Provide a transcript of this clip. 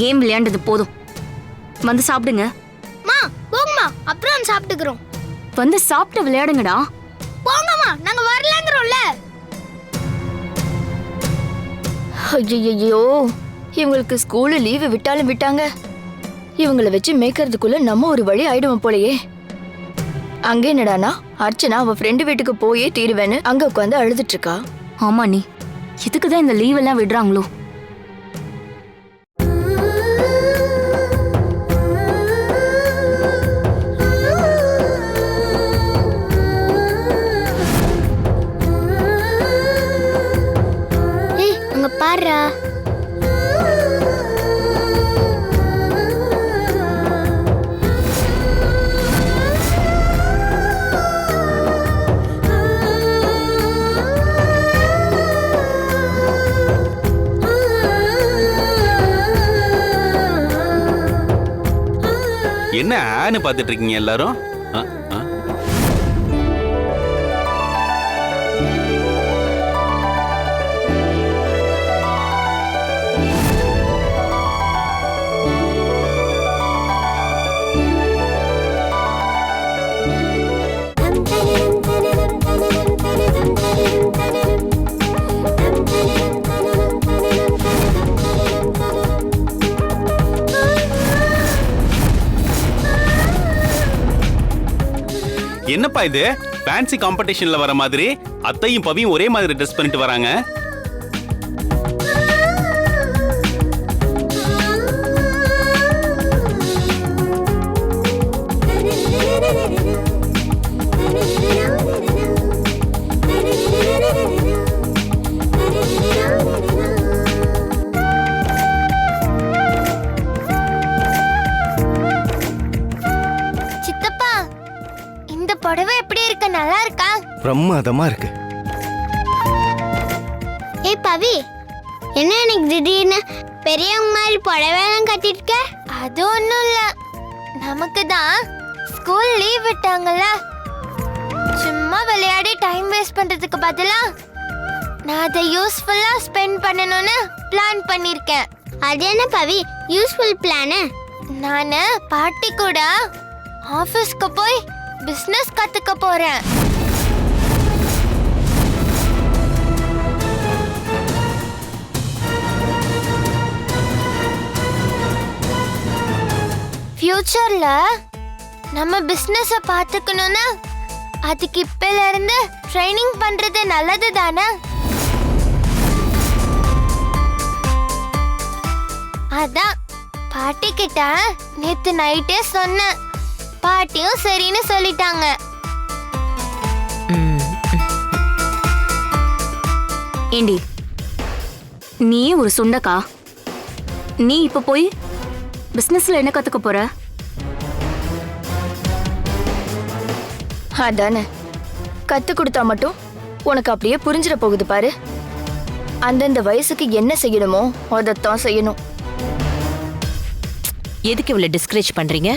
Game விளையாண்டது போதும். வந்து சாப்பிடுங்க. மா போங்கம்மா, அப்புறம் சாப்பிட்டுக்கிறோம். வந்து சாப்பிட்டு விளையாடுங்கடா. போங்கம்மா, நாங்க வரலங்கறோம்ல. ஐயோ, இவங்களுக்கு ஸ்கூல்ல லீவு விட்டாலும் விட்டாங்க. இவங்களை வச்சு மேய்க்கிறதுக்குள்ள நம்ம ஒரு வழி ஆயிடுவோம் போலயே. அங்க என்னடானா அர்ச்சனா அவ ஃப்ரெண்டு வீட்டுக்கு போயே தீருவேன்னு அங்க உட்காந்து அழுதுட்டு இருக்கா. ஆமா, நீ இதுக்குதான் இந்த லீவ் எல்லாம் விடுறாங்களோ? ஏய், அங்க பாருடா. என்ன ஆன்னு பார்த்துட்டு இருக்கீங்க எல்லாரும்? என்னப்பா இது? ஃபேன்சி காம்படிஷன்ல வர மாதிரி அத்தையும் பவியும் ஒரே மாதிரி ட்ரெஸ் பண்ணிட்டு வராங்க. சித்தப்பா, இந்த புடவை எப்படி இருக்கு? நல்லா இருக்கா? பிரமாதமா இருக்கு. ஏய் பவி, என்ன எனக்கு திடீர்னு பெரியவங்க மாதிரி புடவைலாம் கட்டிருக்க? அது ஒண்ணும் இல்ல, நமக்கு தான் ஸ்கூல் லீவ் விட்டாங்கல்ல. சும்மா விளையாடி டைம் வேஸ்ட் பண்றதுக்கு பதிலா நான் அதை யூஸ்ஃபுல்லா ஸ்பெண்ட் பண்ணணும்னு பிளான் பண்ணிருக்கேன். அது என்ன பவி யூஸ்ஃபுல் பிளான்? நானு பாட்டி கூட ஆபீஸ்க்கு போய் பிசினஸ் கத்துக்க போறேன். ஃபியூச்சர்ல நம்ம பிசினஸ பாத்துக்கணும்னா அதுக்கு இப்பல இருந்து ட்ரைனிங் பண்றது நல்லது தானே? அதான் பாட்டி கிட்ட நேத்து நைட்டே சொன்னேன். பாட்டியும் சரின்னு சொல்லிட்டாங்க. ஏண்டி, நீ ஒரு சுண்டக்கா. நீ இப்ப போய் பிசினஸ்ல என்ன கத்துக்க போற? அதானே, கத்து கொடுத்தா மட்டும் உனக்கு அப்படியே புரிஞ்சிட போகுது பாரு. அந்தந்த வயசுக்கு என்ன செய்யணுமோ அதைத்தான் செய்யணும். எதுக்கு இவ்வளவு டிஸ்கரேஜ் பண்றீங்க?